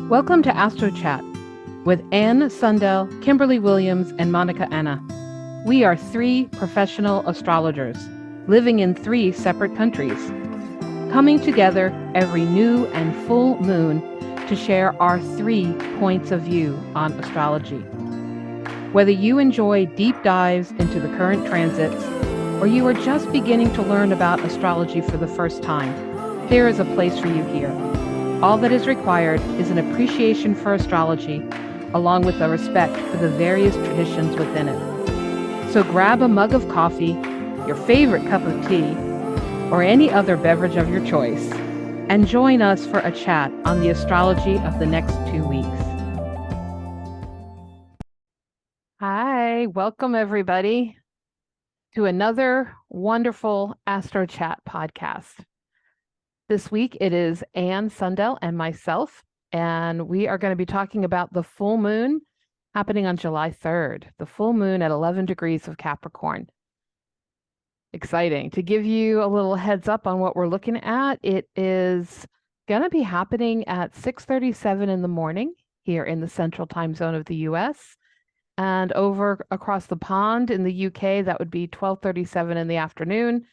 Welcome to AstroChat with Anne Sundell, Kimberly Williams, and Monica Anna. We are three professional astrologers living in three separate countries, coming together every new and full moon to share our 3 points of view on astrology. Whether you enjoy deep dives into the current transits or you are just beginning to learn about astrology for the first time, there is a place for you here. All that is required is an appreciation for astrology, along with a respect for the various traditions within it. So grab a mug of coffee, your favorite cup of tea, or any other beverage of your choice, and join us for a chat on the astrology of the next 2 weeks. Hi, welcome everybody to another wonderful AstroChat podcast. This week it is Anne Sundell and myself, and we are going to be talking about the full moon happening on July 3rd, the full moon at 11 degrees of Capricorn. Exciting. To give you a little heads up on what we're looking at, it is going to be happening at 6:37 in the morning here in the central time zone of the US, and over across the pond in the UK, that would be 12:37 in the afternoon.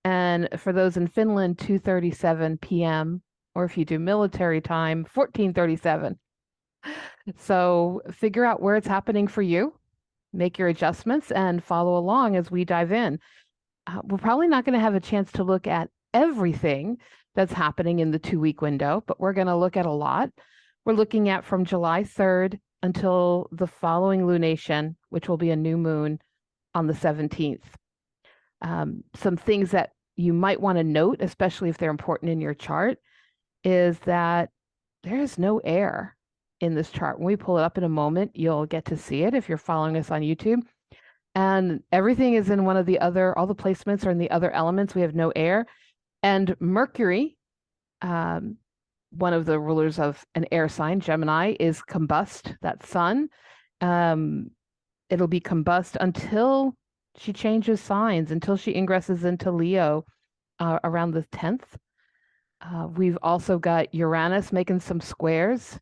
And for those in Finland, 2:37 p.m., or if you do military time, 14:37. So figure out where it's happening for you, make your adjustments, and follow along as we dive in. We're probably not going to have a chance to look at everything that's happening in the 2-week window, but we're going to look at a lot. We're looking at from July 3rd until the following lunation, which will be a new moon on the 17th. Some things that you might want to note, especially if they're important in your chart, is that there is no air in this chart. When we pull it up in a moment, you'll get to see it if you're following us on YouTube. And everything is in one of the other, all the placements are in the other elements. We have no air. And Mercury, one of the rulers of an air sign, Gemini, is combust, that sun. It'll be combust until she changes signs, until she ingresses into Leo around the 10th. We've also got Uranus making some squares.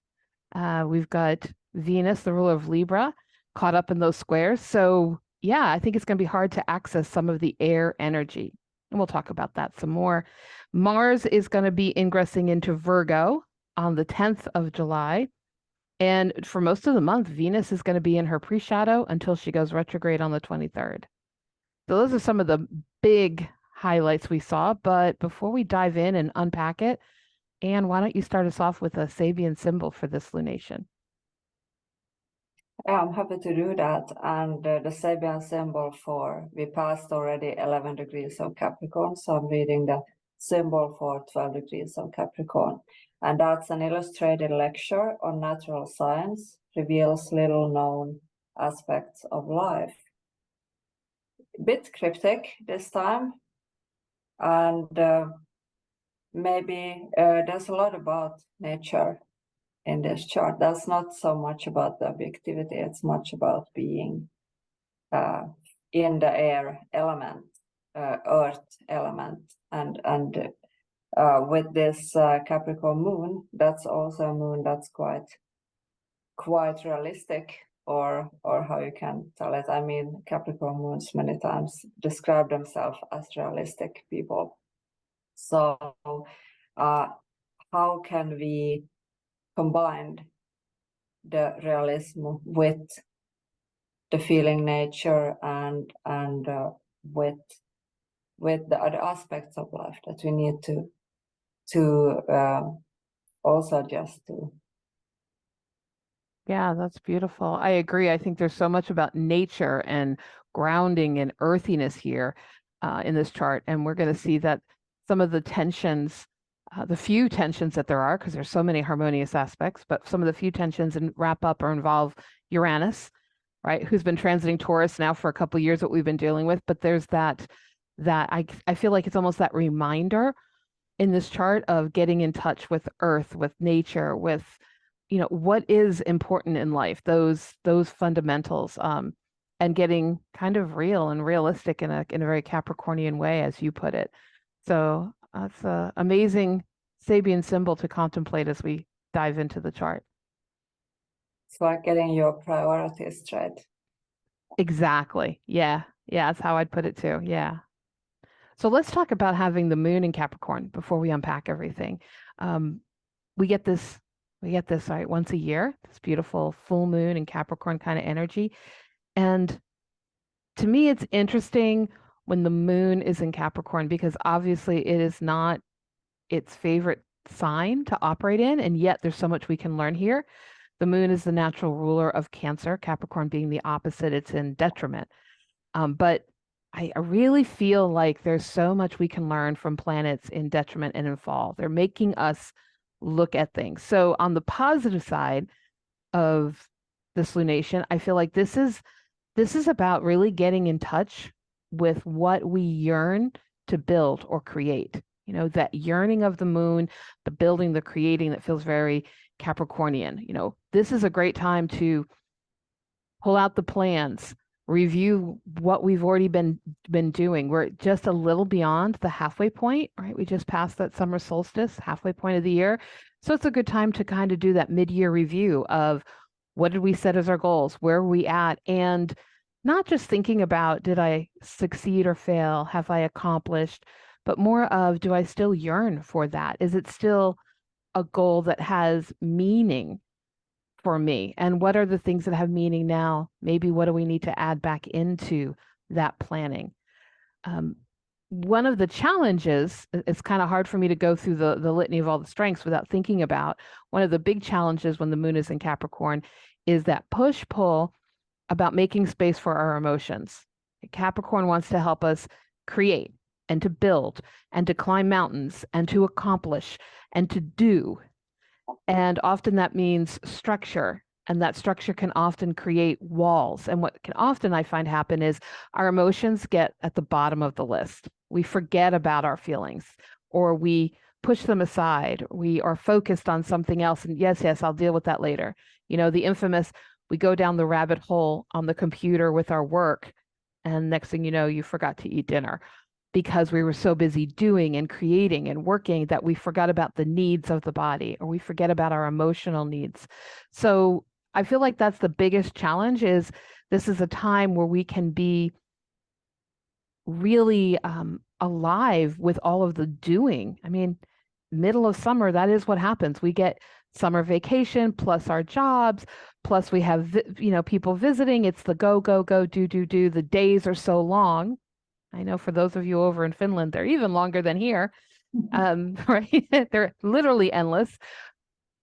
We've got Venus, the ruler of Libra, caught up in those squares. So yeah, I think it's going to be hard to access some of the air energy. And we'll talk about that some more. Mars is going to be ingressing into Virgo on the 10th of July. And for most of the month, Venus is going to be in her pre-shadow until she goes retrograde on the 23rd. So those are some of the big highlights we saw. But before we dive in and unpack it, Anne, why don't you start us off with a Sabian symbol for this lunation? Yeah, I'm happy to do that. And the Sabian symbol we passed already 11 degrees of Capricorn. So I'm reading the symbol for 12 degrees of Capricorn. And that's an illustrated lecture on natural science, reveals little known aspects of life. Bit cryptic this time. And maybe there's a lot about nature in this chart. That's not so much about the objectivity, it's much about being in the air element, earth element, and with this Capricorn moon, that's also a moon that's quite realistic, or how you can tell it. I mean, Capricorn moons many times describe themselves as realistic people. So how can we combine the realism with the feeling nature and with the other aspects of life that we need to also adjust to? Yeah, that's beautiful. I agree. I think there's so much about nature and grounding and earthiness here in this chart. And we're going to see that some of the tensions, the few tensions that there are, because there's so many harmonious aspects, but some of the few tensions wrap up or involve Uranus, right, who's been transiting Taurus now for a couple of years, what we've been dealing with. But there's that I feel like it's almost that reminder in this chart of getting in touch with earth, with nature, with what is important in life, those fundamentals, and getting kind of real and realistic in a very Capricornian way, as you put it. So it's an amazing Sabian symbol to contemplate as we dive into the chart. It's like getting your priorities straight. Exactly. Yeah. Yeah, that's how I'd put it too. Yeah. So let's talk about having the moon in Capricorn before we unpack everything. Um, we get this, right, once a year, this beautiful full moon in Capricorn kind of energy. And to me, it's interesting when the moon is in Capricorn because obviously it is not its favorite sign to operate in, and yet there's so much we can learn here. The moon is the natural ruler of Cancer, Capricorn being the opposite, it's in detriment. But I really feel like there's so much we can learn from planets in detriment and in fall. They're making us look at things. So on the positive side of this lunation, I feel like this is about really getting in touch with what we yearn to build or create. You know, that yearning of the moon, the building, the creating that feels very Capricornian. You know, this is a great time to pull out the plans, review what we've already been doing. We're just a little beyond the halfway point, right? We just passed that summer solstice, halfway point of the year. So it's a good time to kind of do that mid-year review of what did we set as our goals? Where are we at? And not just thinking about did I succeed or fail? Have I accomplished? But more of do I still yearn for that? Is it still a goal that has meaning for me? And what are the things that have meaning now? Maybe what do we need to add back into that planning? One of the challenges, it's kind of hard for me to go through the litany of all the strengths without thinking about one of the big challenges when the moon is in Capricorn is that push-pull about making space for our emotions. Capricorn wants to help us create and to build and to climb mountains and to accomplish and to do. And often that means structure. And that structure can often create walls. And what can often I find happen is our emotions get at the bottom of the list. We forget about our feelings or we push them aside. We are focused on something else. And yes, I'll deal with that later. You know, the infamous, we go down the rabbit hole on the computer with our work. And next thing you know, you forgot to eat dinner because we were so busy doing and creating and working that we forgot about the needs of the body or we forget about our emotional needs. So I feel like that's the biggest challenge is this is a time where we can be really alive with all of the doing. I mean, middle of summer, that is what happens. We get summer vacation plus our jobs, plus we have, people visiting. It's the go, go, go, do, do, do. The days are so long. I know for those of you over in Finland, they're even longer than here, right? They're literally endless.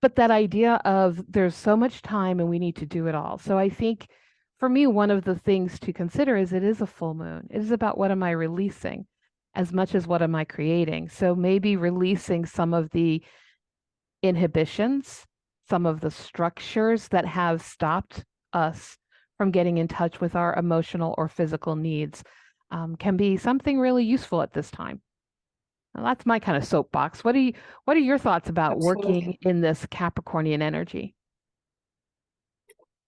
But that idea of there's so much time and we need to do it all. So I think for me, one of the things to consider is it is a full moon. It is about what am I releasing as much as what am I creating. So maybe releasing some of the inhibitions, some of the structures that have stopped us from getting in touch with our emotional or physical needs can be something really useful at this time. Now, that's my kind of soapbox. What are your thoughts about Absolutely. working in this Capricornian energy?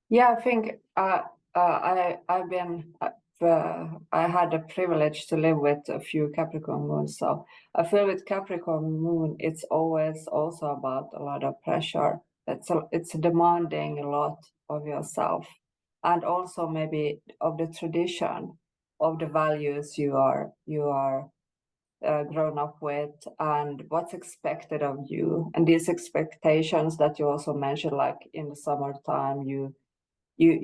Yeah, I think I've been I had the privilege to live with a few Capricorn moons, so I feel with Capricorn moon it's always also about a lot of pressure. It's demanding a lot of yourself, and also maybe of the tradition of the values you are grown up with and what's expected of you, and these expectations that you also mentioned, like in the summertime you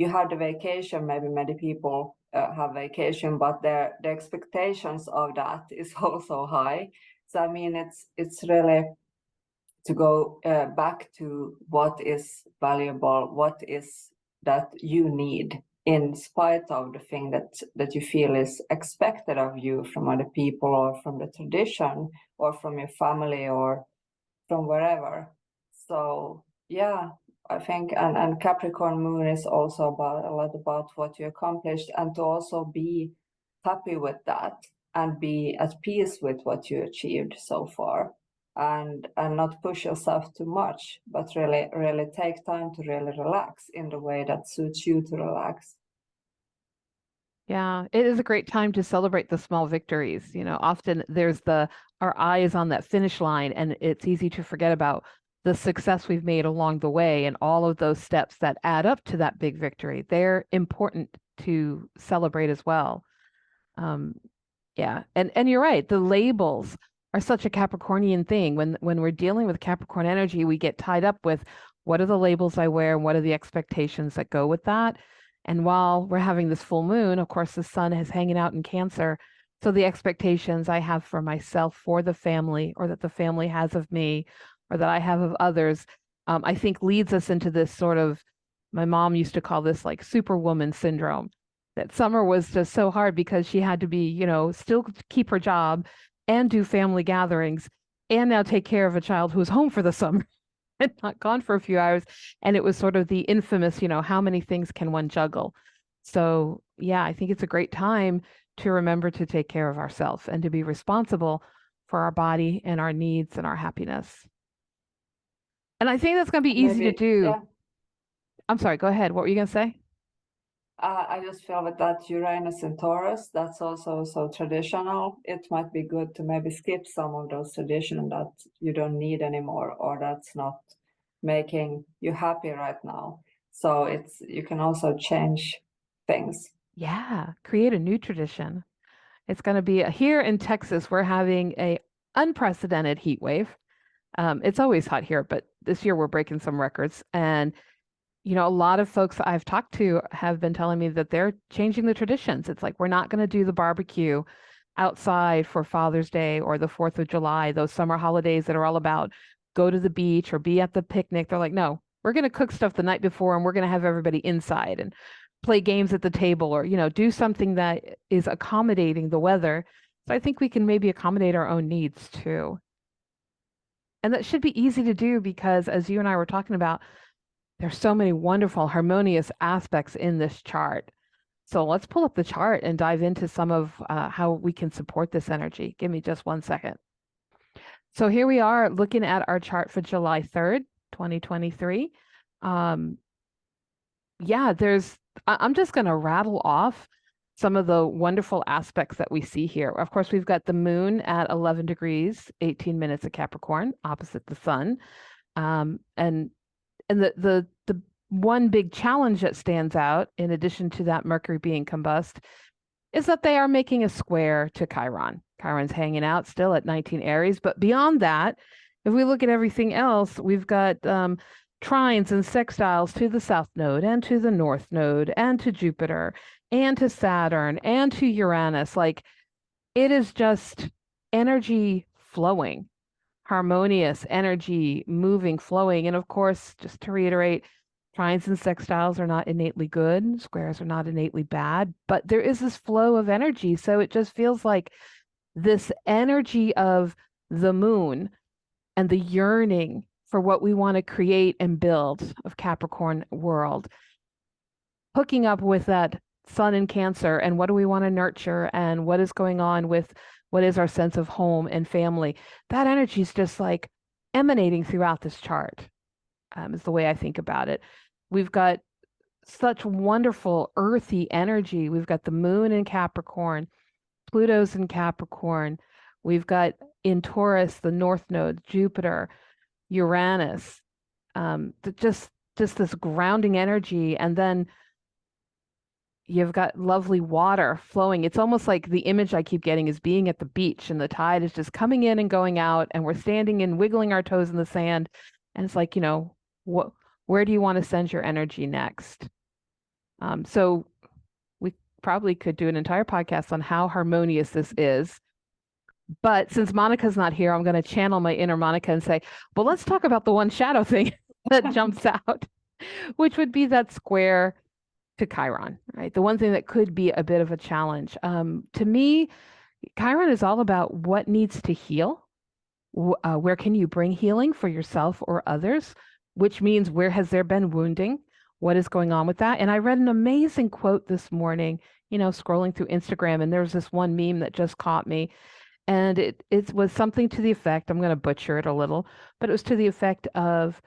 have the vacation. Maybe many people have vacation, but the expectations of that is also high. So I mean, it's really to go back to what is valuable, what is that you need, in spite of the thing that you feel is expected of you from other people or from the tradition or from your family or from wherever. So yeah, I think and Capricorn moon is also about a lot about what you accomplished, and to also be happy with that and be at peace with what you achieved so far, and not push yourself too much, but really take time to really relax in the way that suits you to relax. Yeah, it is a great time to celebrate the small victories. You know, often there's our eye is on that finish line, and it's easy to forget about the success we've made along the way and all of those steps that add up to that big victory. They're important to celebrate as well. Yeah, and you're right. The labels are such a Capricornian thing. When we're dealing with Capricorn energy, we get tied up with what are the labels I wear and what are the expectations that go with that. And while we're having this full moon, of course, the sun is hanging out in Cancer. So the expectations I have for myself, for the family, or that the family has of me, or that I have of others, I think leads us into this sort of, my mom used to call this like superwoman syndrome. That summer was just so hard because she had to be, still keep her job and do family gatherings and now take care of a child who was home for the summer and not gone for a few hours. And it was sort of the infamous, how many things can one juggle? So, yeah, I think it's a great time to remember to take care of ourselves and to be responsible for our body and our needs and our happiness. And I think that's going to be easy to do. Yeah. I'm sorry, go ahead. What were you going to say? I just feel with that Uranus in Taurus, that's also so traditional. It might be good to maybe skip some of those traditions that you don't need anymore, or that's not making you happy right now. So you can also change things. Yeah, create a new tradition. It's going to be here in Texas, we're having a unprecedented heat wave. It's always hot here, but this year we're breaking some records. And a lot of folks I've talked to have been telling me that they're changing the traditions. It's like, we're not going to do the barbecue outside for Father's Day or the 4th of July, those summer holidays that are all about go to the beach or be at the picnic. They're like, no, we're going to cook stuff the night before and we're going to have everybody inside and play games at the table or, do something that is accommodating the weather. So I think we can maybe accommodate our own needs too. And that should be easy to do because, as you and I were talking about, there's so many wonderful, harmonious aspects in this chart. So let's pull up the chart and dive into some of how we can support this energy. Give me just 1 second. So here we are looking at our chart for July 3rd, 2023. I'm just going to rattle off some of the wonderful aspects that we see here. Of course, we've got the moon at 11 degrees, 18 minutes of Capricorn, opposite the sun. And the one big challenge that stands out, in addition to that Mercury being combust, is that they are making a square to Chiron. Chiron's hanging out still at 19 Aries. But beyond that, if we look at everything else, we've got trines and sextiles to the South Node and to the North Node and to Jupiter and to Saturn and to Uranus. Like, it is just energy flowing, harmonious energy moving, flowing. And of course, just to reiterate, trines and sextiles are not innately good. Squares are not innately bad, but there is this flow of energy. So it just feels like this energy of the moon and the yearning for what we want to create and build of Capricorn world, hooking up with that sun in Cancer and what do we want to nurture and what is going on with what is our sense of home and family. That energy is just like emanating throughout this chart, is the way I think about it. We've got such wonderful earthy energy. We've got the moon in Capricorn, Pluto's in Capricorn. We've got in Taurus, the North Node, Jupiter, Uranus, just this grounding energy. And then you've got lovely water flowing. It's almost like the image I keep getting is being at the beach and the tide is just coming in and going out and we're standing and wiggling our toes in the sand. And it's like, where do you want to send your energy next? So we probably could do an entire podcast on how harmonious this is. But since Monica's not here, I'm going to channel my inner Monica and say, well, let's talk about the one shadow thing that jumps out, which would be that square to Chiron, right? The one thing that could be a bit of a challenge. To me, Chiron is all about what needs to heal. Where can you bring healing for yourself or others? Which means, where has there been wounding? What is going on with that? And I read an amazing quote this morning, scrolling through Instagram, and there was this one meme that just caught me. And it was something to the effect, I'm going to butcher it a little, but it was to the effect of,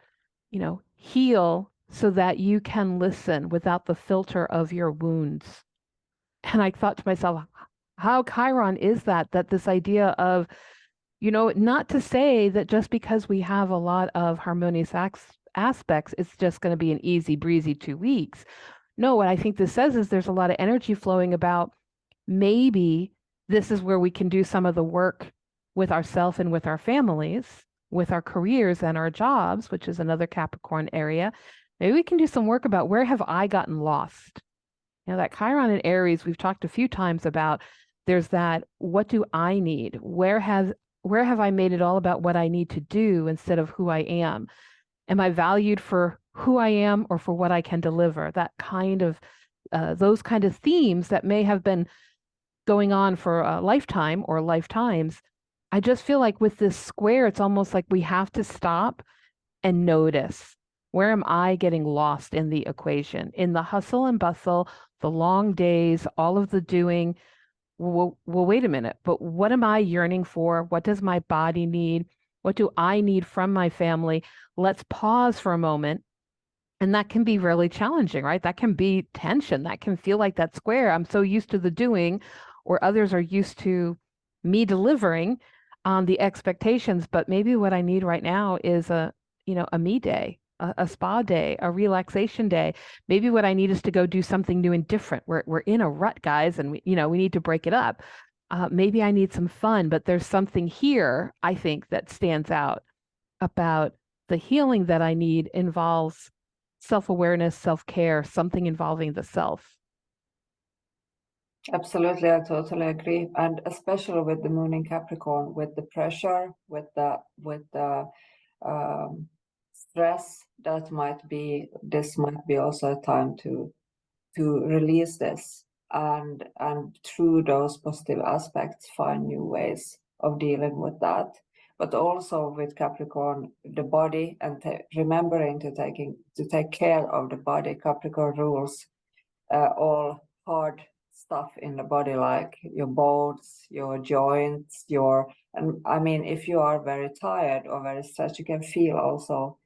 heal so that you can listen without the filter of your wounds. And I thought to myself, how Chiron is that this idea of Not to say that just because we have a lot of harmonious aspects, it's just going to be an easy breezy 2 weeks. No, what I think this says is there's a lot of energy flowing about maybe this is where we can do some of the work with ourselves and with our families, with our careers and our jobs, which is another Capricorn area. Maybe we can do some work about where have I gotten lost? That Chiron in Aries, we've talked a few times about, there's that, what do I need? Where have I made it all about what I need to do instead of who I am? Am I valued for who I am or for what I can deliver? That kind of, those kind of themes that may have been going on for a lifetime or lifetimes. I just feel like with this square, it's almost like we have to stop and notice, where am I getting lost in the equation, in the hustle and bustle, the long days, all of the doing? Well, wait a minute, but what am I yearning for? What does my body need? What do I need from my family? Let's pause for a moment. And that can be really challenging, right? That can be tension. That can feel like that square. I'm so used to the doing, or others are used to me delivering on the expectations. But maybe what I need right now is a me day, a spa day, a relaxation day. Maybe what I need is to go do something new and different. We're in a rut, guys, and we need to break it up. Maybe I need some fun, but there's something here, I think, that stands out about the healing that I need involves self-awareness, self-care, something involving the self. Absolutely, I totally agree, and especially with the moon in Capricorn, with the pressure, with the stress, this might be also a time to release this, and through those positive aspects, find new ways of dealing with that. But also with Capricorn, the body, and remembering to take care of the body. Capricorn rules all hard stuff in the body, like your bones, your joints, and I mean, if you are very tired or very stressed, you can feel also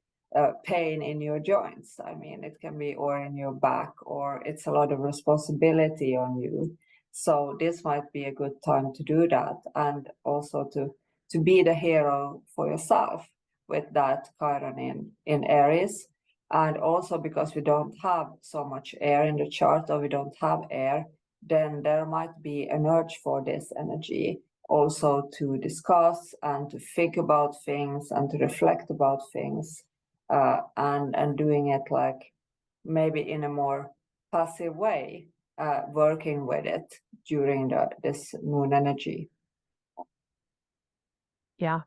pain in your joints. I mean, it can be, or in your back, or it's a lot of responsibility on you. So this might be a good time to do that, and also to be the hero for yourself with that Chiron in Aries. And also because we don't have so much air in the chart, or we don't have air, then there might be an urge for this energy also to discuss and to think about things and to reflect about things, and doing it like maybe in a more passive way, working with it during this moon energy. Yeah.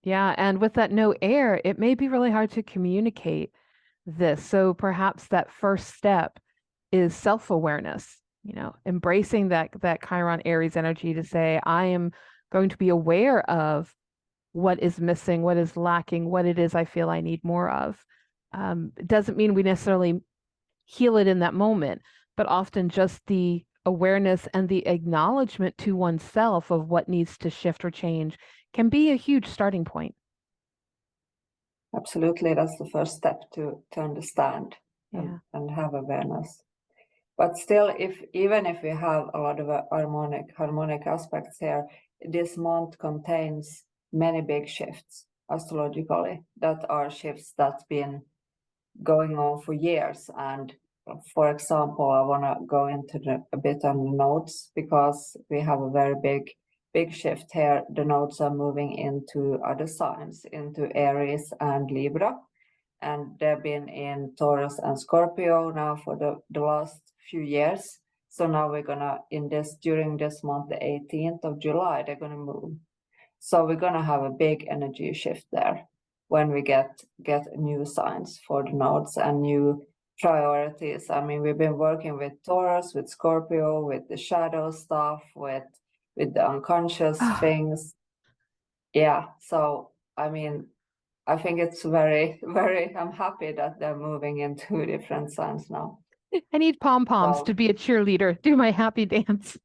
Yeah. And with that no air, it may be really hard to communicate this. So perhaps that first step is self-awareness, embracing that Chiron Aries energy to say, I am going to be aware of what is missing, what is lacking, what it is I feel I need more of. It doesn't mean we necessarily heal it in that moment, but often just the awareness and the acknowledgement to oneself of what needs to shift or change can be a huge starting point. Absolutely, that's the first step to understand and have awareness. But still, even if we have a lot of harmonic aspects here, this month contains many big shifts astrologically, that are shifts that's been going on for years. And for example, I want to go into a bit on the nodes, because we have a very big shift here. The nodes are moving into other signs, into Aries and Libra, and they've been in Taurus and Scorpio now for the last few years. So now we're gonna, during this month, the 18th of July, they're gonna move. So we're gonna have a big energy shift there when we get new signs for the nodes and new priorities. I mean, we've been working with Taurus, with Scorpio, with the shadow stuff, with the unconscious things. Yeah. So I mean, I think it's very, very, I'm happy that they're moving in 2 different signs now. I need pom-poms to be a cheerleader, do my happy dance.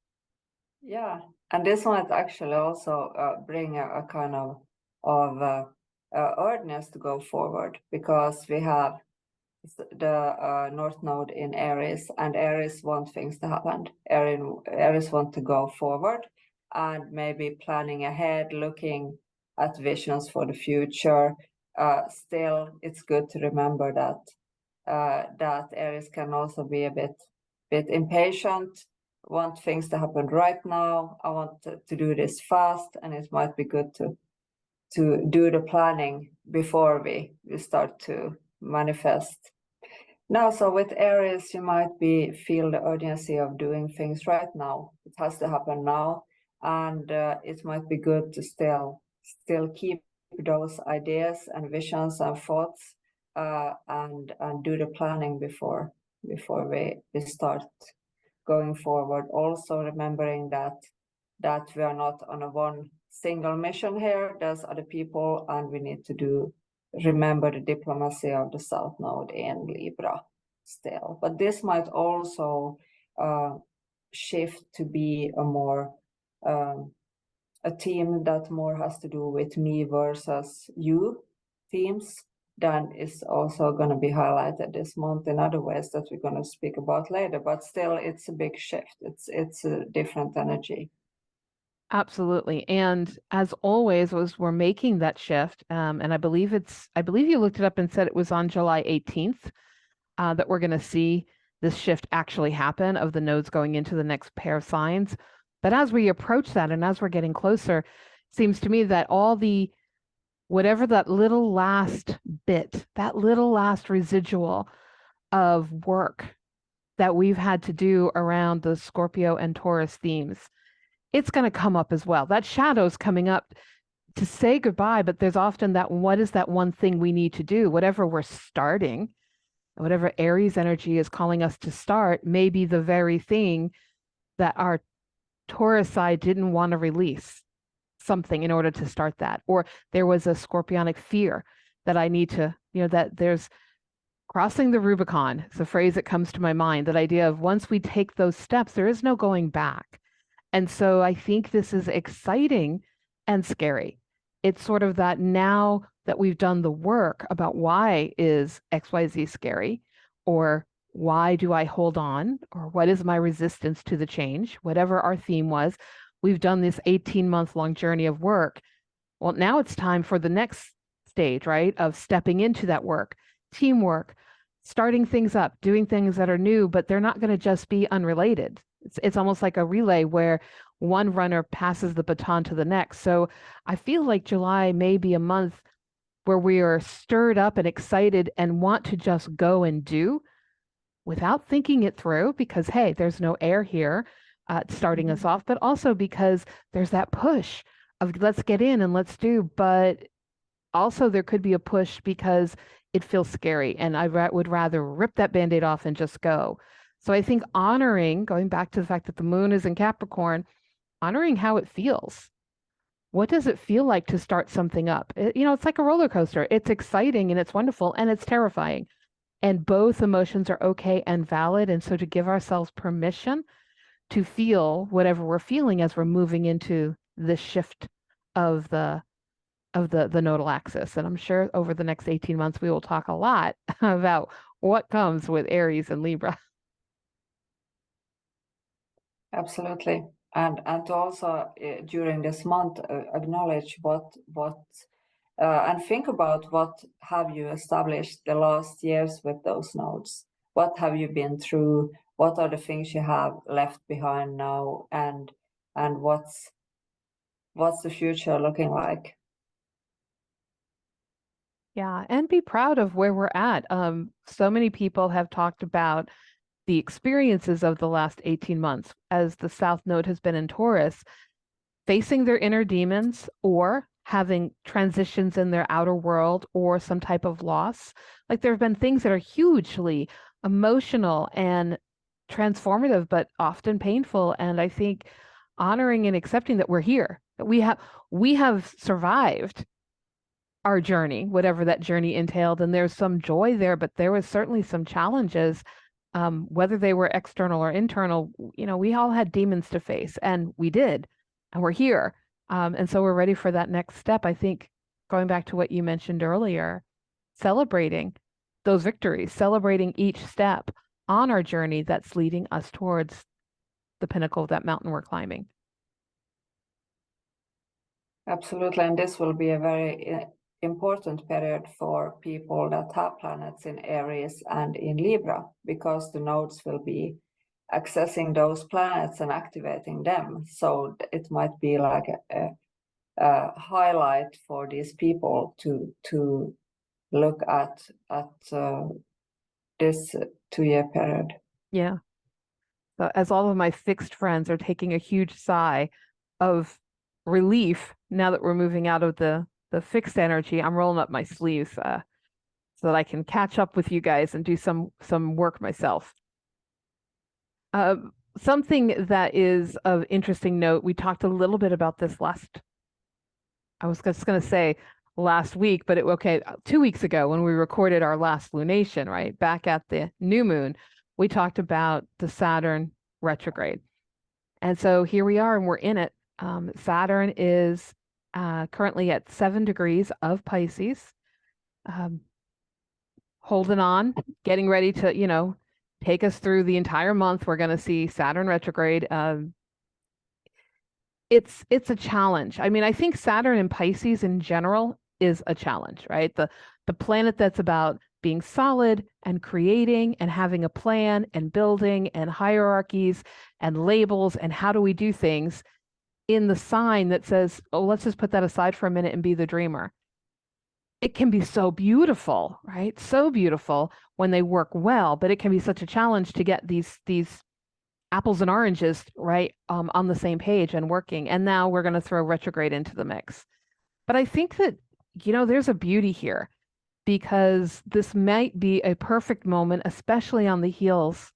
Yeah, and this might actually also bring a kind of earness to go forward, because we have the North Node in Aries, and Aries want things to happen. Aries want to go forward, and maybe planning ahead, looking at visions for the future. Still, it's good to remember that Aries can also be a bit impatient, want things to happen right now. I want to do this fast, and it might be good to do the planning before we start to manifest. Now, so with Aries, you might feel the urgency of doing things right now. It has to happen now, and it might be good to still keep those ideas and visions and thoughts, and do the planning before we start going forward. Also remembering that we are not on a one single mission here. There's other people, and we need to remember the diplomacy of the South Node in Libra still. But this might also shift to be a more a team that more has to do with me versus you themes. Then is also going to be highlighted this month in other ways that we're going to speak about later. But still, it's a big shift. It's a different energy. Absolutely. And as always, as we're making that shift, and I believe you looked it up and said it was on July 18th that we're going to see this shift actually happen of the nodes going into the next pair of signs. But as we approach that and as we're getting closer, it seems to me that whatever that little last bit, that little last residual of work that we've had to do around the Scorpio and Taurus themes, it's going to come up as well. That shadow's coming up to say goodbye, but there's often that, what is that one thing we need to do? Whatever we're starting, whatever Aries energy is calling us to start, may be the very thing that our Taurus side didn't want to release something in order to start that. Or there was a scorpionic fear that I need to, that there's crossing the Rubicon. It's a phrase that comes to my mind, that idea of once we take those steps, there is no going back. And so I think this is exciting and scary. It's sort of that now that we've done the work about why is XYZ scary, or why do I hold on, or what is my resistance to the change, whatever our theme was, we've done this 18-month-long journey of work. Well, now it's time for the next stage, right, of stepping into that work, teamwork, starting things up, doing things that are new, but they're not going to just be unrelated. It's almost like a relay where one runner passes the baton to the next. So I feel like July may be a month where we are stirred up and excited and want to just go and do without thinking it through, because, hey, there's no air here starting us off, but also because there's that push of let's get in and let's do. But also there could be a push because it feels scary, and I would rather rip that Band-Aid off and just go. So I think honoring, going back to the fact that the moon is in Capricorn, honoring how it feels. What does it feel like to start something up? It's like a roller coaster. It's exciting and it's wonderful and it's terrifying. And both emotions are okay and valid. And so to give ourselves permission to feel whatever we're feeling as we're moving into the shift of the nodal axis. And I'm sure over the next 18 months, we will talk a lot about what comes with Aries and Libra. Absolutely. And to also during this month acknowledge what and think about what have you established the last years with those nodes. What have you been through? What are the things you have left behind now? And what's the future looking like? Yeah, and be proud of where we're at. So many people have talked about the experiences of the last 18 months as the South Node has been in Taurus, facing their inner demons or having transitions in their outer world or some type of loss. Like there have been things that are hugely emotional and transformative, but often painful. And I think honoring and accepting that we're here, that we have survived our journey, whatever that journey entailed. And there's some joy there, but there was certainly some challenges, whether they were external or internal. We all had demons to face, and we did, and we're here. And so we're ready for that next step. I think going back to what you mentioned earlier, celebrating those victories, celebrating each step on our journey that's leading us towards the pinnacle of that mountain we're climbing. Absolutely, and this will be a very important period for people that have planets in Aries and in Libra, because the nodes will be accessing those planets and activating them. So it might be like a highlight for these people to look at this 2-year period. Yeah. So as all of my fixed friends are taking a huge sigh of relief now that we're moving out of the fixed energy, I'm rolling up my sleeves so that I can catch up with you guys and do some work myself. Something that is of interesting note, we talked a little bit about this I was just going to say last week, but 2 weeks ago when we recorded our last lunation, right? Back at the new moon, we talked about the Saturn retrograde. And so here we are and we're in it. Saturn is currently at 7 degrees of Pisces, holding on, getting ready to, take us through the entire month. We're going to see Saturn retrograde. It's a challenge. I mean, I think Saturn and Pisces in general is a challenge, right? The planet that's about being solid and creating and having a plan and building and hierarchies and labels and how do we do things in the sign that says, oh, let's just put that aside for a minute and be the dreamer. It can be so beautiful, right? So beautiful when they work well, but it can be such a challenge to get these apples and oranges, right, on the same page and working. And now we're going to throw retrograde into the mix. But I think that, there's a beauty here because this might be a perfect moment, especially on the heels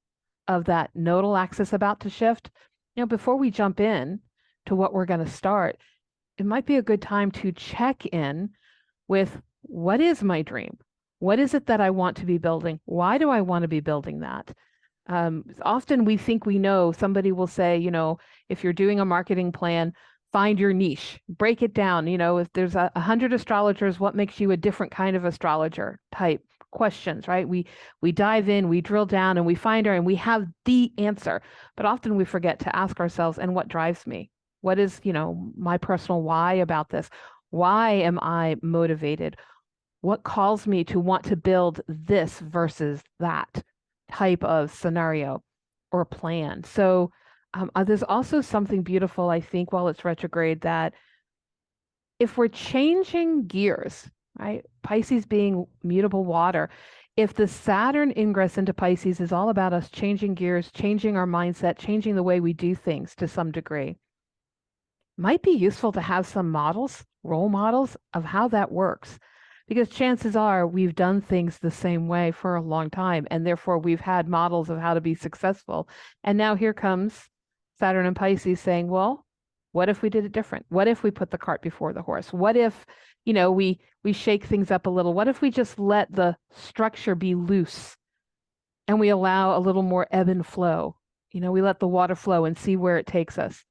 of that nodal axis about to shift. Before we jump in to what we're going to start, it might be a good time to check in with what is my dream? What is it that I want to be building? Why do I want to be building that? Often we think we know. Somebody will say, if you're doing a marketing plan, find your niche, break it down. If there's 100 astrologers, what makes you a different kind of astrologer type questions, right? We dive in, we drill down, and we find and we have the answer. But often we forget to ask ourselves, and what drives me? What is, my personal why about this? Why am I motivated? What calls me to want to build this versus that type of scenario or plan? So there's also something beautiful, I think, while it's retrograde, that if we're changing gears, right? Pisces being mutable water, if the Saturn ingress into Pisces is all about us changing gears, changing our mindset, changing the way we do things to some degree, might be useful to have some models, role models of how that works. Because chances are we've done things the same way for a long time, and therefore we've had models of how to be successful. And now here comes Saturn and Pisces saying, well, what if we did it different? What if we put the cart before the horse? What if, we shake things up a little? What if we just let the structure be loose and we allow a little more ebb and flow? We let the water flow and see where it takes us.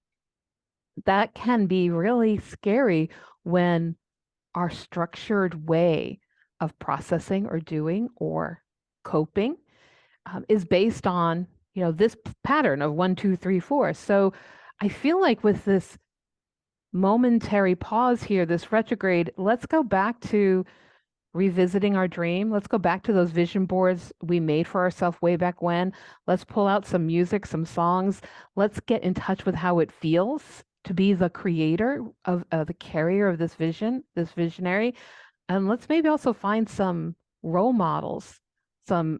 That can be really scary when our structured way of processing or doing or coping is based on, this pattern of 1, 2, 3, 4. So I feel like with this momentary pause here, this retrograde, let's go back to revisiting our dream. Let's go back to those vision boards we made for ourselves way back when. Let's pull out some music, some songs. Let's get in touch with how it feels to be the creator of the carrier of this vision, this visionary. And let's maybe also find some role models, some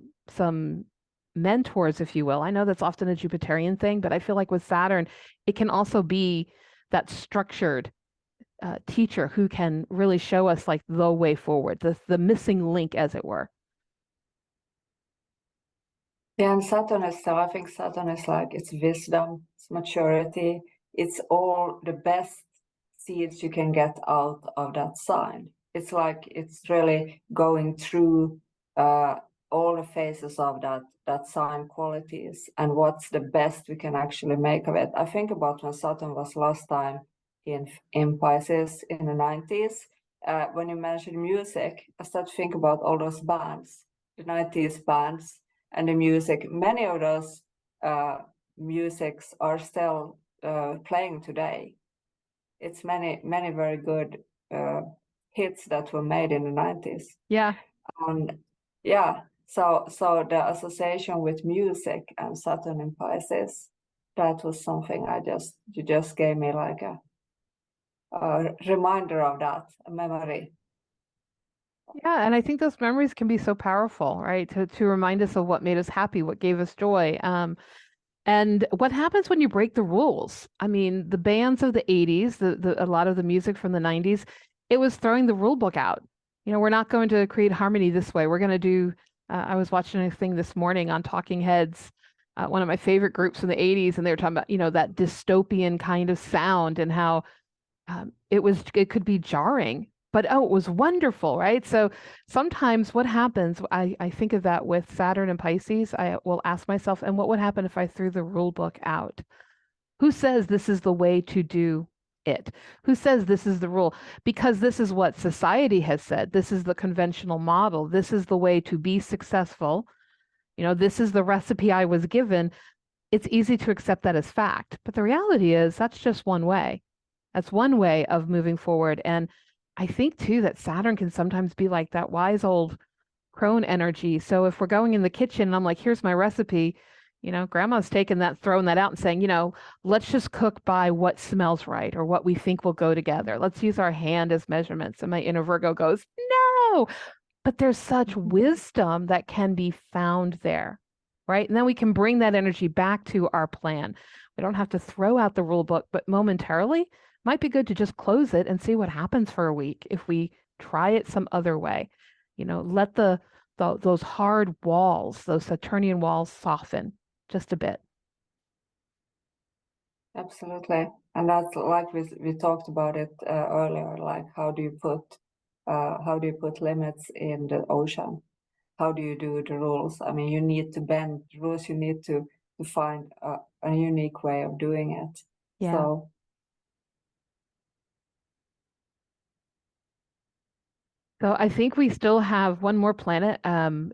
mentors, if you will. I know that's often a Jupiterian thing, but I feel like with Saturn, it can also be that structured teacher who can really show us like the way forward, the missing link, as it were. Yeah, and Saturn is so, I think Saturn is like, it's wisdom, it's maturity, it's all the best seeds you can get out of that sign. It's like, it's really going through all the phases of that sign qualities and what's the best we can actually make of it. I think about when Saturn was last time in Pisces in the 90s. When you mentioned music, I started to think about all those bands, the 90s bands, and the music. Many of those musics are still playing today. it's many very good hits that were made in the 90s. Yeah. And yeah, so the association with music and Saturn in Pisces, that was something you just gave me like a reminder of that, a memory. Yeah, and I think those memories can be so powerful, right? To remind us of what made us happy, what gave us joy. And what happens when you break the rules? I mean, the bands of the 80s, a lot of the music from the 90s, it was throwing the rule book out. We're not going to create harmony this way. We're going to do, I was watching a thing this morning on Talking Heads, one of my favorite groups from the 80s, and they were talking about, that dystopian kind of sound and how it could be jarring, but it was wonderful, right? So sometimes what happens, I think of that with Saturn and Pisces. I will ask myself, and what would happen if I threw the rule book out? Who says this is the way to do it? Who says this is the rule? Because this is what society has said. This is the conventional model. This is the way to be successful. This is the recipe I was given. It's easy to accept that as fact. But the reality is that's just one way. That's one way of moving forward. And I think too that Saturn can sometimes be like that wise old crone energy. So if we're going in the kitchen and I'm like, here's my recipe, grandma's taking that, throwing that out and saying, let's just cook by what smells right or what we think will go together. Let's use our hand as measurements. And my inner Virgo goes, no. But there's such wisdom that can be found there, right? And then we can bring that energy back to our plan. We don't have to throw out the rule book, but momentarily, might be good to just close it and see what happens for a week if we try it some other way. Let those hard walls, those Saturnian walls, soften just a bit. Absolutely. And that's like we talked about it earlier, like how do you put limits in the ocean? How do you do the rules? I mean, you need to bend the rules, you need to find a unique way of doing it. Yeah. So I think we still have one more planet.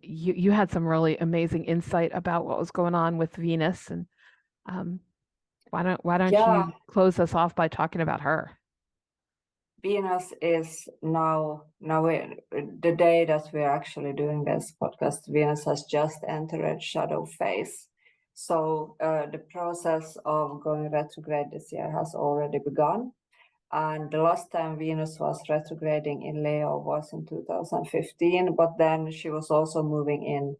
You had some really amazing insight about what was going on with Venus, and why don't Yeah, you close us off by talking about her? Venus is now the day that we're actually doing this podcast, Venus has just entered shadow phase. So the process of going retrograde this year has already begun. And the last time Venus was retrograding in Leo was in 2015, but then she was also moving in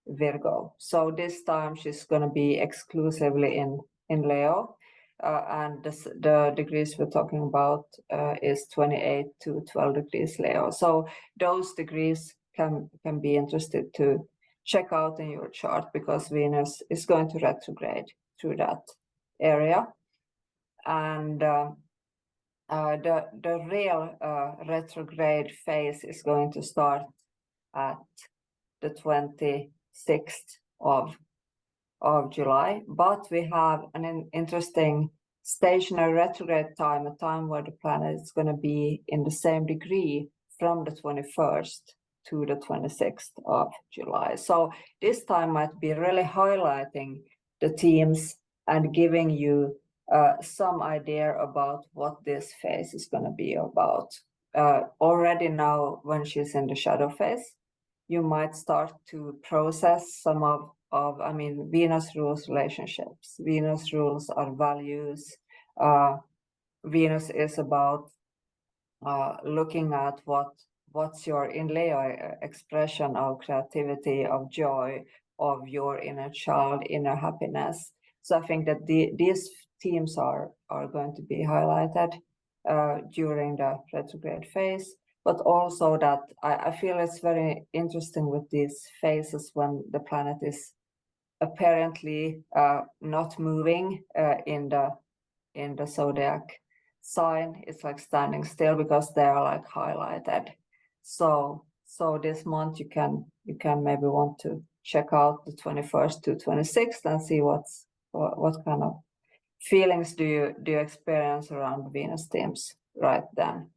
Virgo. So this time she's going to be exclusively in Leo. And the degrees we're talking about is 28 to 12 degrees Leo. So those degrees can be interested to check out in your chart because Venus is going to retrograde through that area. And the real retrograde phase is going to start at the 26th of July, but we have an interesting stationary retrograde time, a time where the planet is going to be in the same degree from the 21st to the 26th of July. So this time might be really highlighting the themes and giving you some idea about what this phase is going to be about. Already now, when she's in the shadow phase, you might start to process some of Venus rules relationships. Venus rules our values. Venus is about looking at what's your in Leo expression of creativity, of joy, of your inner child, inner happiness. So I think that these themes are going to be highlighted during the retrograde phase. But also that I feel it's very interesting with these phases when the planet is apparently not moving in the zodiac sign. It's like standing still because they are like highlighted. So this month you can maybe want to check out the 21st to 26th and see what kind of feelings do you experience around Venus themes right then.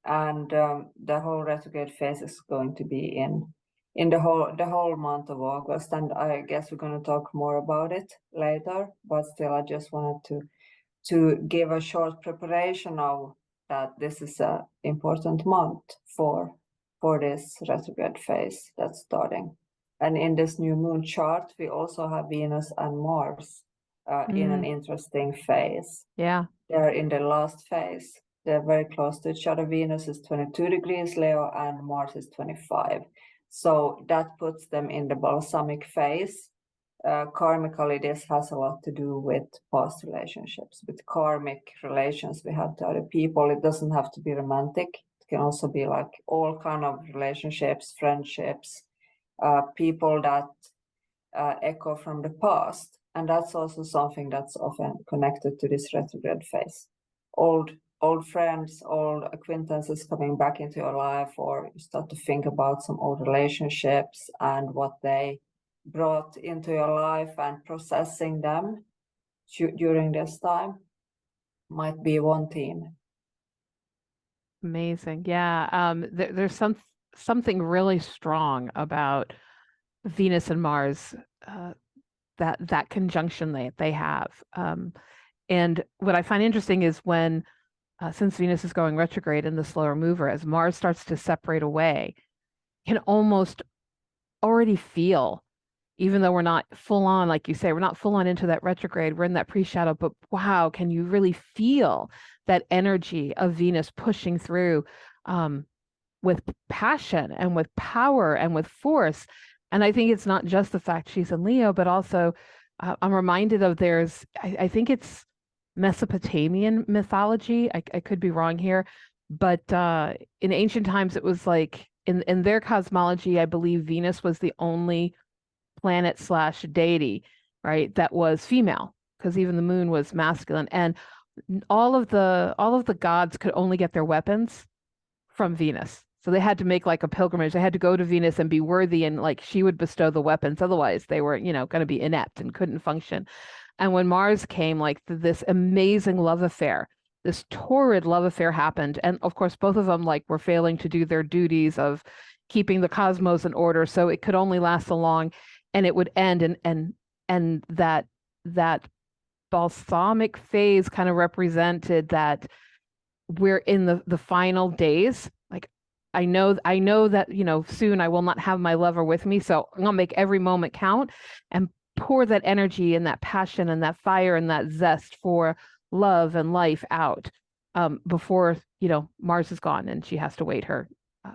And the whole retrograde phase is going to be in the whole month of August, and I guess we're going to talk more about it later. But still, I just wanted to give a short preparation of that this is an important month for this retrograde phase that's starting. And in this new moon chart, we also have Venus and Mars in an interesting phase. Yeah. They're in the last phase. They're very close to each other. Venus is 22 degrees Leo and Mars is 25. So that puts them in the balsamic phase. Karmically, this has a lot to do with past relationships, with karmic relations we have to other people. It doesn't have to be romantic. It can also be like all kind of relationships, friendships, people that echo from the past. And that's also something that's often connected to this retrograde phase. Old friends, old acquaintances coming back into your life, or you start to think about some old relationships and what they brought into your life and processing them during this time might be one theme. Amazing. Yeah. There's something really strong about Venus and Mars, that conjunction they have. And what I find interesting is when, since Venus is going retrograde in the slower mover, as Mars starts to separate away, you can almost already feel, even though we're not full on, like you say, we're not full on into that retrograde, we're in that pre-shadow, but wow, can you really feel that energy of Venus pushing through with passion and with power and with force? And I think it's not just the fact she's in Leo, but also I'm reminded of I think it's Mesopotamian mythology. I could be wrong here, but in ancient times, it was like in their cosmology, I believe Venus was the only planet/deity, right, that was female, because even the moon was masculine, and all of the gods could only get their weapons from Venus. So they had to make like a pilgrimage. They had to go to Venus and be worthy, and like she would bestow the weapons. Otherwise, they were, going to be inept and couldn't function. And when Mars came, like this amazing love affair, this torrid love affair happened. And of course, both of them like were failing to do their duties of keeping the cosmos in order. So it could only last so long, and it would end. And that balsamic phase kind of represented that we're in the final days. Like I know that, soon I will not have my lover with me. So I'm gonna make every moment count and pour that energy and that passion and that fire and that zest for love and life out before, Mars is gone and she has to wait her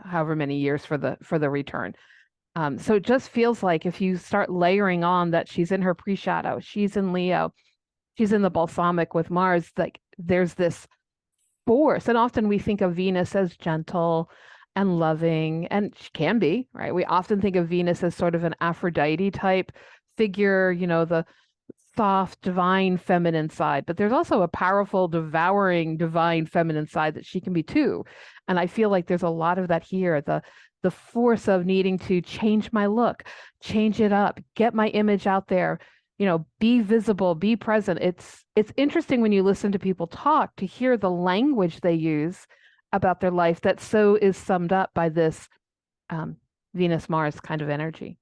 however many years for the return. So it just feels like if you start layering on that she's in her pre-shadow, she's in Leo, she's in the balsamic with Mars, like there's this force. And often we think of Venus as gentle and loving, and she can be, right? We often think of Venus as sort of an Aphrodite type figure, the soft, divine, feminine side. But there's also a powerful, devouring, divine, feminine side that she can be too. And I feel like there's a lot of that here. The force of needing to change my look, change it up, get my image out there, be visible, be present. It's interesting when you listen to people talk to hear the language they use about their life that so is summed up by this Venus-Mars kind of energy.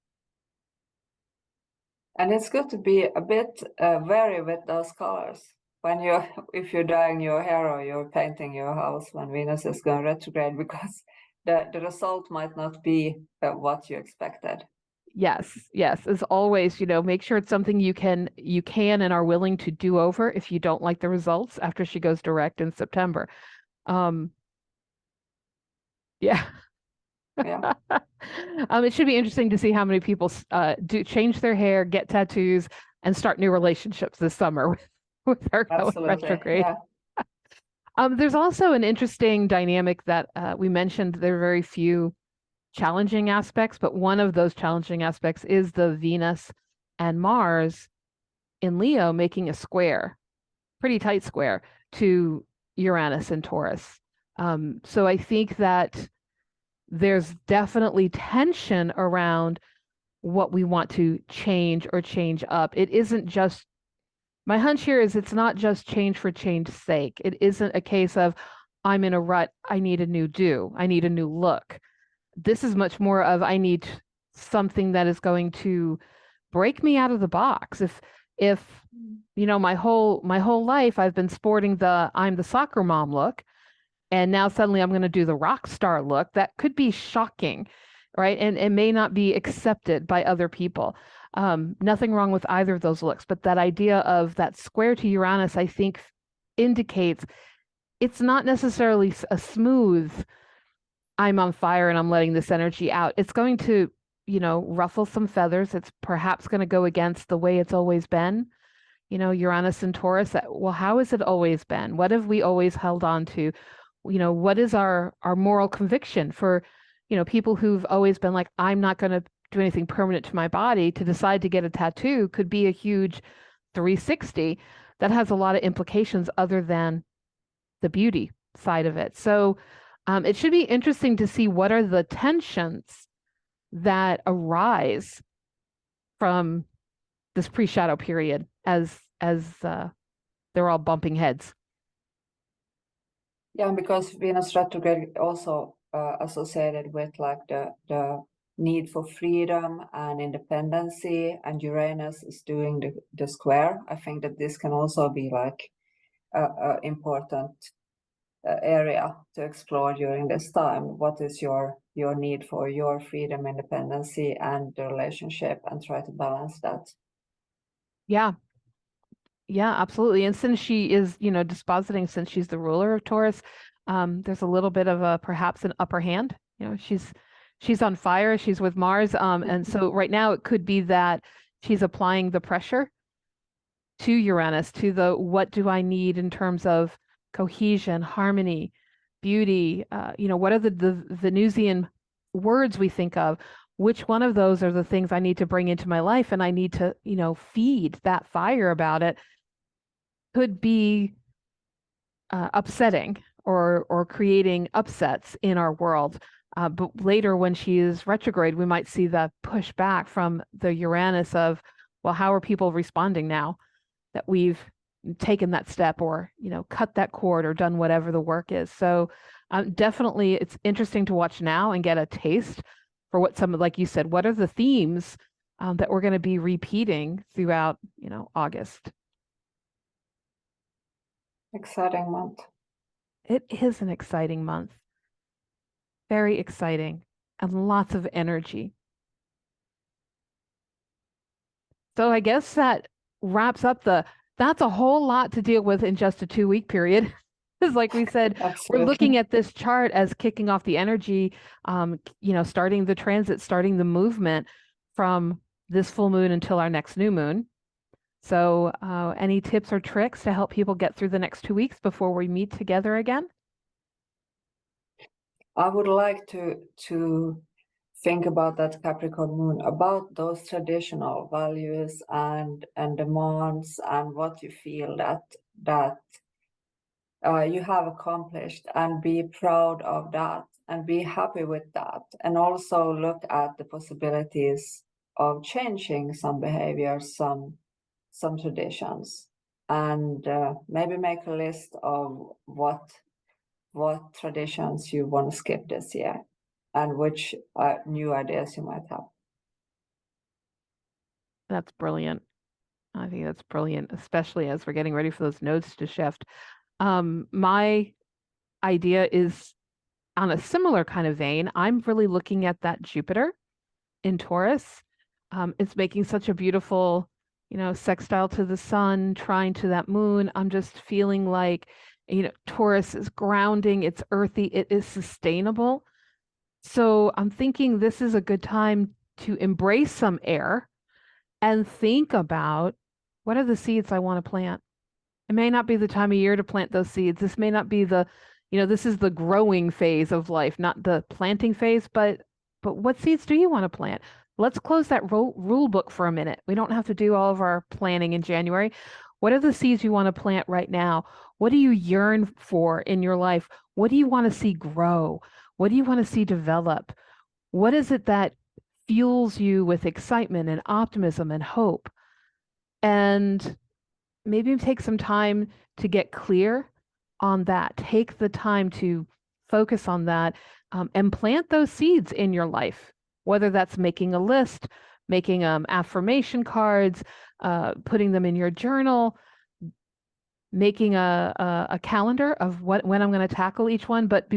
And it's good to be a bit wary with those colors. If you're dyeing your hair or you're painting your house when Venus is going retrograde, because the result might not be what you expected. Yes. As always, make sure it's something you can and are willing to do over if you don't like the results after she goes direct in September. Yeah. Yeah. It should be interesting to see how many people do change their hair, get tattoos, and start new relationships this summer with her going retrograde. Yeah. There's also an interesting dynamic that we mentioned. There are very few challenging aspects, but one of those challenging aspects is the Venus and Mars in Leo making a square, pretty tight square, to Uranus and Taurus. So I think that there's definitely tension around what we want to change or change up. It isn't just, my hunch here is it's not just change for change's sake. It isn't a case of I'm in a rut, I need a new do, I need a new look. This is much more of I need something that is going to break me out of the box. if, my whole life I've been sporting the I'm the soccer mom look, and now suddenly I'm going to do the rock star look, that could be shocking, right? And it may not be accepted by other people. Nothing wrong with either of those looks, but that idea of that square to Uranus, I think, indicates it's not necessarily a smooth, I'm on fire and I'm letting this energy out. It's going to, ruffle some feathers. It's perhaps going to go against the way it's always been. Uranus and Taurus, well, how has it always been? What have we always held on to? What is our moral conviction for, people who've always been like, I'm not going to do anything permanent to my body. To decide to get a tattoo could be a huge 360 that has a lot of implications other than the beauty side of it. So it should be interesting to see what are the tensions that arise from this pre-shadow period as they're all bumping heads. Yeah, because Venus retrograde also associated with like the need for freedom and independency, and Uranus is doing the square. I think that this can also be like a important area to explore during this time. What is your need for your freedom, independency, and the relationship, and try to balance that. Yeah, absolutely. And since she is, dispositing, since she's the ruler of Taurus, there's a little bit of perhaps an upper hand. She's on fire. She's with Mars. And so right now it could be that she's applying the pressure to Uranus, to the what do I need in terms of cohesion, harmony, beauty. What are the Venusian words we think of? Which one of those are the things I need to bring into my life, and I need to, feed that fire about it? Could be upsetting or creating upsets in our world. But later, when she is retrograde, we might see the pushback from the Uranus of, well, how are people responding now that we've taken that step, or, cut that cord, or done whatever the work is? So definitely it's interesting to watch now and get a taste for what like you said, what are the themes that we're going to be repeating throughout, August. Exciting month. It is an exciting month. Very exciting, and lots of energy. So I guess that wraps up that's a whole lot to deal with in just a 2-week period. Because like we said, Absolutely. we're looking at this chart as kicking off the energy, starting the transit, starting the movement from this full moon until our next new moon. So any tips or tricks to help people get through the next 2 weeks before we meet together again? I would like to think about that Capricorn moon, about those traditional values and demands, and what you feel that you have accomplished, and be proud of that and be happy with that, and also look at the possibilities of changing some behaviors, some traditions, and maybe make a list of what traditions you want to skip this year, and which new ideas you might have. That's brilliant. I think that's brilliant, especially as we're getting ready for those nodes to shift. My idea is on a similar kind of vein. I'm really looking at that Jupiter in Taurus. It's making such a beautiful, sextile to the sun, trine to that moon. I'm just feeling like, Taurus is grounding, it's earthy, it is sustainable. So I'm thinking this is a good time to embrace some air and think about, what are the seeds I want to plant? It may not be the time of year to plant those seeds. This may not be this is the growing phase of life, not the planting phase, but what seeds do you want to plant? Let's close that rule book for a minute. We don't have to do all of our planning in January. What are the seeds you want to plant right now? What do you yearn for in your life? What do you want to see grow? What do you want to see develop? What is it that fuels you with excitement and optimism and hope? And maybe take some time to get clear on that. Take the time to focus on that, and plant those seeds in your life, whether that's making a list, making affirmation cards, putting them in your journal, making a calendar of when I'm going to tackle each one, but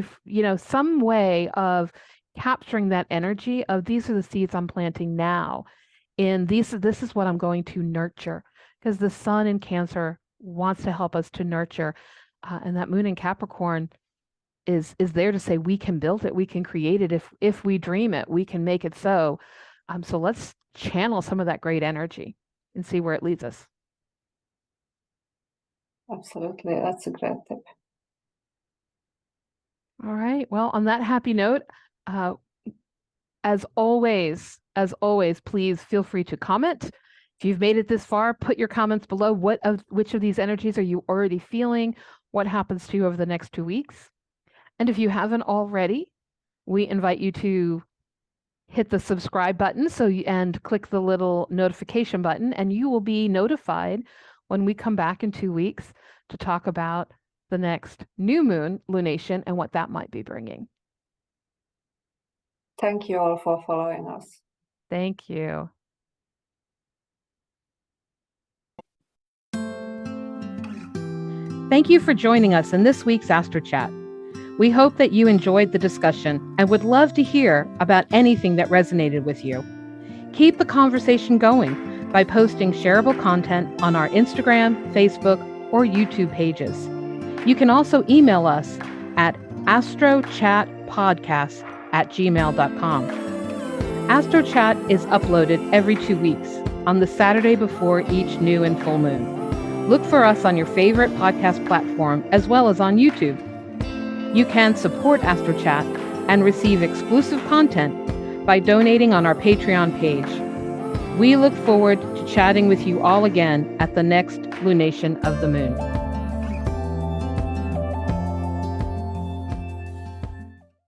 some way of capturing that energy of these are the seeds I'm planting now, and this is what I'm going to nurture, because the sun in Cancer wants to help us to nurture, and that moon in Capricorn is there to say we can build it, we can create it if we dream it, we can make it so. So let's channel some of that great energy and see where it leads us. Absolutely, that's a great tip. All right. Well, on that happy note, as always, please feel free to comment. If you've made it this far, put your comments below. Which of these energies are you already feeling? What happens to you over the next 2 weeks? And if you haven't already, we invite you to hit the subscribe button and click the little notification button, and you will be notified when we come back in 2 weeks to talk about the next new moon lunation and what that might be bringing. Thank you all for following us. Thank you. Thank you for joining us in this week's AstroChat. We hope that you enjoyed the discussion and would love to hear about anything that resonated with you. Keep the conversation going by posting shareable content on our Instagram, Facebook, or YouTube pages. You can also email us at astrochatpodcast@gmail.com. AstroChat is uploaded every 2 weeks on the Saturday before each new and full moon. Look for us on your favorite podcast platform as well as on YouTube. You can support AstroChat and receive exclusive content by donating on our Patreon page. We look forward to chatting with you all again at the next lunation of the moon.